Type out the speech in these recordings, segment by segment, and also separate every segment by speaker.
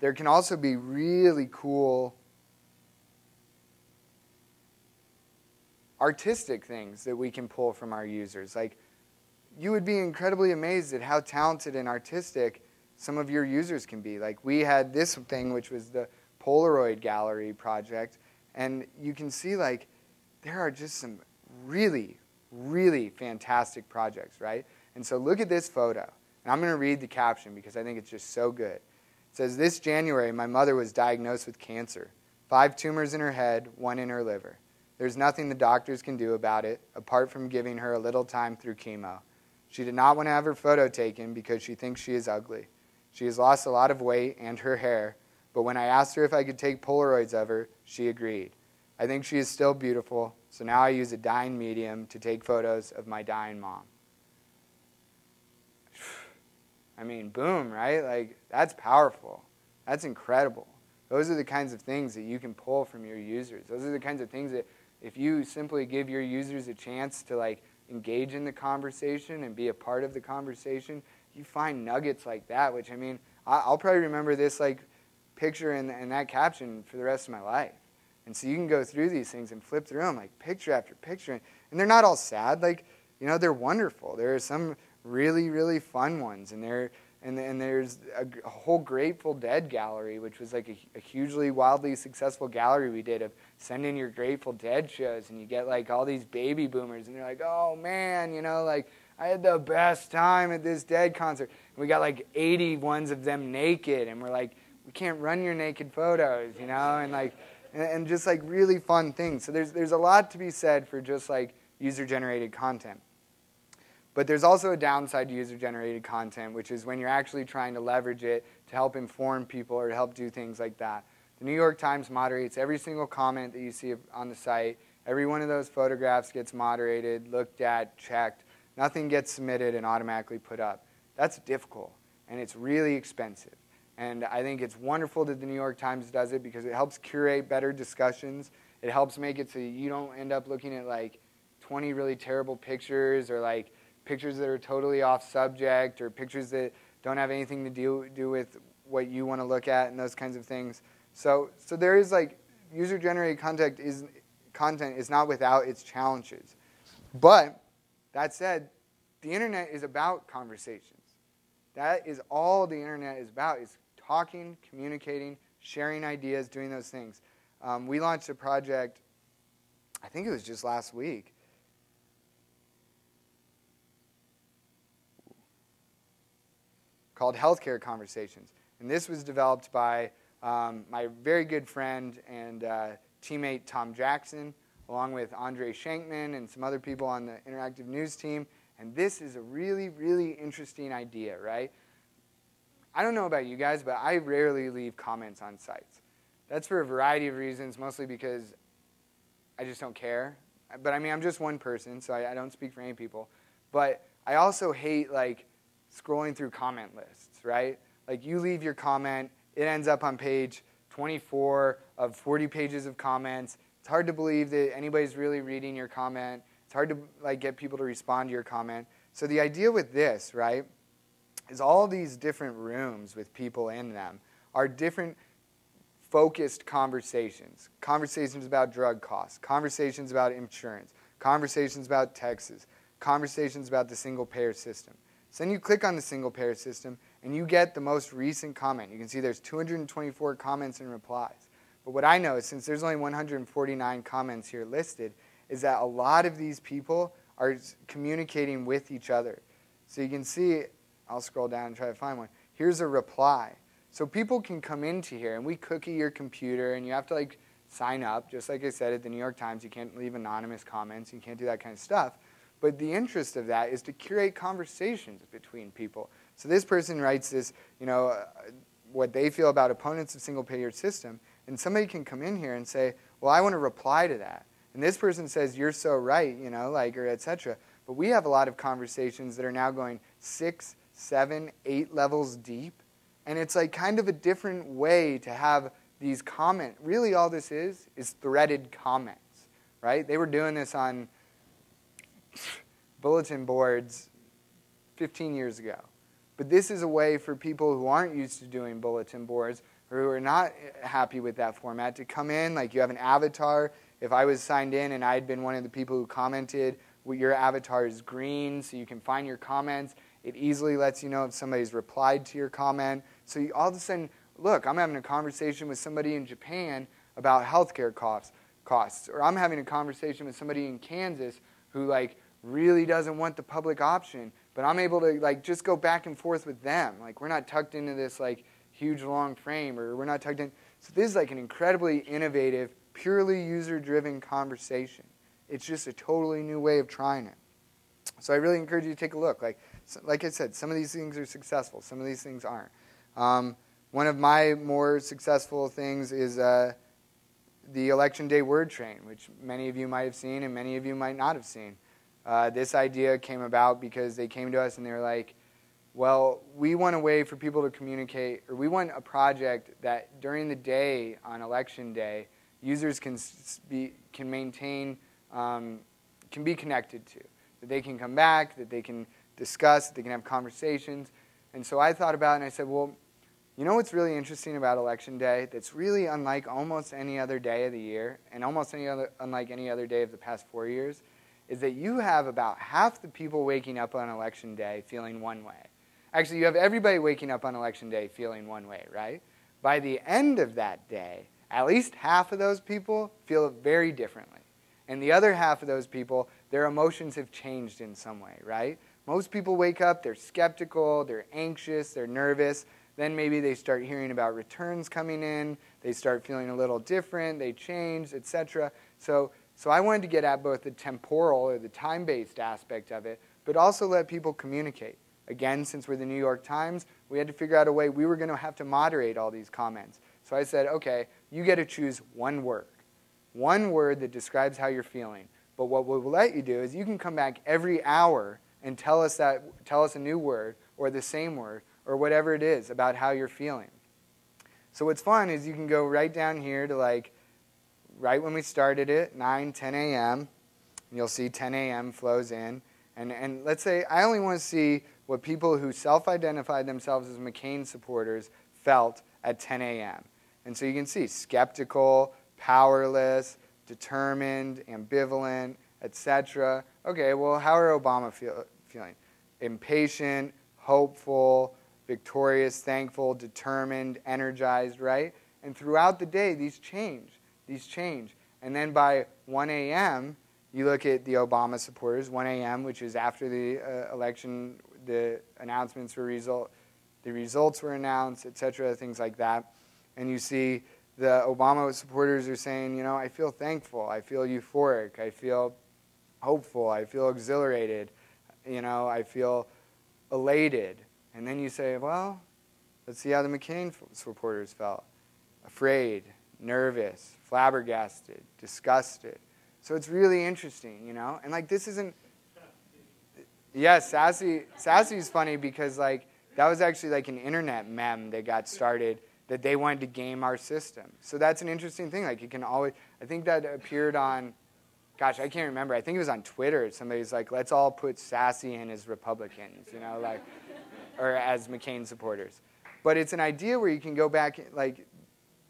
Speaker 1: There can also be really cool artistic things that we can pull from our users. Like, you would be incredibly amazed at how talented and artistic some of your users can be. Like, we had this thing, which was the Polaroid gallery project, and you can see, like, there are just some really, really fantastic projects, right? And so look at this photo. And I'm going to read the caption because I think it's just so good. It says, "This January, my mother was diagnosed with cancer. 5 tumors in her head, 1 in her liver. There's nothing the doctors can do about it, apart from giving her a little time through chemo. She did not want to have her photo taken because she thinks she is ugly. She has lost a lot of weight and her hair, but when I asked her if I could take Polaroids of her, she agreed. I think she is still beautiful, so now I use a dying medium to take photos of my dying mom." I mean, boom, right? Like, that's powerful. That's incredible. Those are the kinds of things that you can pull from your users. Those are the kinds of things that if you simply give your users a chance to, like, engage in the conversation and be a part of the conversation, you find nuggets like that, which, I mean, I'll probably remember this, like, picture and that caption for the rest of my life. And so you can go through these things and flip through them, like, picture after picture. And they're not all sad. Like, you know, they're wonderful. There are some really, really fun ones. And there's a whole Grateful Dead gallery, which was like a hugely, wildly successful gallery we did of send in your Grateful Dead shows, and you get like all these baby boomers, and they're like, "Oh man, you know, like I had the best time at this Dead concert." And we got like 80 ones of them naked, and we're like, "We can't run your naked photos," you know, and like, and just like really fun things. So there's a lot to be said for just like user-generated content. But there's also a downside to user-generated content, which is when you're actually trying to leverage it to help inform people or to help do things like that. The New York Times moderates every single comment that you see on the site. Every one of those photographs gets moderated, looked at, checked. Nothing gets submitted and automatically put up. That's difficult, and it's really expensive. And I think it's wonderful that the New York Times does it because it helps curate better discussions. It helps make it so you don't end up looking at like 20 really terrible pictures or like pictures that are totally off subject or pictures that don't have anything to do with what you want to look at and those kinds of things. So there is like user-generated content is not without its challenges. But that said, the internet is about conversations. That is all the internet is about, is talking, communicating, sharing ideas, doing those things. We launched a project, I think it was just last week, called Healthcare Conversations. And this was developed by my very good friend and teammate Tom Jackson, along with Andre Shankman and some other people on the Interactive News team. And this is a really, really interesting idea, right? I don't know about you guys, but I rarely leave comments on sites. That's for a variety of reasons, mostly because I just don't care. But I mean, I'm just one person, so I don't speak for any people. But I also hate, like, scrolling through comment lists, right? Like, you leave your comment, it ends up on page 24 of 40 pages of comments. It's hard to believe that anybody's really reading your comment. It's hard to like get people to respond to your comment. So the idea with this, right, is all these different rooms with people in them are different focused conversations. Conversations about drug costs, conversations about insurance, conversations about taxes, conversations about the single-payer system. So then you click on the single-payer system, and you get the most recent comment. You can see there's 224 comments and replies. But what I know is, since there's only 149 comments here listed, is that a lot of these people are communicating with each other. So you can see, I'll scroll down and try to find one. Here's a reply. So people can come into here, and we cookie your computer, and you have to like sign up. Just like I said at the New York Times, you can't leave anonymous comments. You can't do that kind of stuff. But the interest of that is to curate conversations between people. So this person writes this, you know, what they feel about opponents of single-payer system, and somebody can come in here and say, well, I want to reply to that. And this person says, you're so right, you know, like, or et cetera. But we have a lot of conversations that are now going 6, 7, 8 levels deep. And it's like kind of a different way to have these comments. Really all this is threaded comments, right? They were doing this on bulletin boards 15 years ago. But this is a way for people who aren't used to doing bulletin boards or who are not happy with that format to come in. Like, you have an avatar. If I was signed in and I had been one of the people who commented, well, your avatar is green, so you can find your comments. It easily lets you know if somebody's replied to your comment. So you, all of a sudden, look, I'm having a conversation with somebody in Japan about healthcare costs, or I'm having a conversation with somebody in Kansas who like really doesn't want the public option, but I'm able to like just go back and forth with them. Like, we're not tucked into this like huge long frame, or we're not tucked in. So this is like an incredibly innovative, purely user-driven conversation. It's just a totally new way of trying it. So I really encourage you to take a look. Like I said, some of these things are successful. Some of these things aren't. One of my more successful things is the Election Day word train, which many of you might have seen and many of you might not have seen. This idea came about because they came to us and they were like, well, we want a way for people to communicate, or we want a project that during the day on Election Day, users can maintain, can be connected to, that they can come back, that they can discuss, that they can have conversations. And so I thought about it and I said, well, you know what's really interesting about Election Day that's really unlike almost any other day of the year and almost unlike any other day of the past 4 years is that you have about half the people waking up on Election Day feeling one way. Actually, you have everybody waking up on Election Day feeling one way, right? By the end of that day, at least half of those people feel it very differently. And the other half of those people, their emotions have changed in some way, right? Most people wake up, they're skeptical, they're anxious, they're nervous. Then maybe they start hearing about returns coming in. They start feeling a little different. They change, etc. So I wanted to get at both the temporal or the time-based aspect of it, but also let people communicate. Again, since we're the New York Times, we had to figure out a way we were going to have to moderate all these comments. So I said, okay, you get to choose one word that describes how you're feeling. But what we'll let you do is you can come back every hour and tell us a new word or the same word or whatever it is about how you're feeling. So what's fun is you can go right down here to like right when we started it, 9, 10 a.m. And you'll see 10 a.m. flows in. And let's say I only want to see what people who self-identified themselves as McCain supporters felt at 10 a.m. And so you can see skeptical, powerless, determined, ambivalent, etc. Okay, well, how are Obama feeling? Impatient, hopeful, victorious, thankful, determined, energized, right? And throughout the day, these change. And then by 1 a.m., you look at the Obama supporters, 1 a.m., which is after the election, the announcements were the results were announced, etc., things like that. And you see the Obama supporters are saying, you know, I feel thankful, I feel euphoric, I feel hopeful, I feel exhilarated, you know, I feel elated. And then you say, well, let's see how the McCain supporters felt. Afraid, nervous, flabbergasted, disgusted. So it's really interesting, you know? And like this isn't... Yes, sassy is funny because like that was actually like an internet meme that got started that they wanted to game our system. So that's an interesting thing. Like you can always... I think that appeared on... Gosh, I can't remember. I think it was on Twitter. Somebody's like, let's all put sassy in as Republicans, you know, like, or as McCain supporters. But it's an idea where you can go back, like,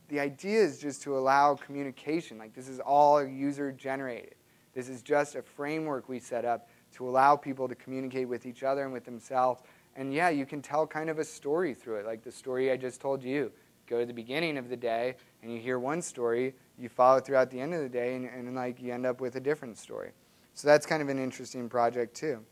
Speaker 1: the idea is just to allow communication. Like, this is all user-generated. This is just a framework we set up to allow people to communicate with each other and with themselves. And yeah, you can tell kind of a story through it, like the story I just told you. Go to the beginning of the day, and you hear one story. You follow it throughout the end of the day, and like you end up with a different story. So that's kind of an interesting project too.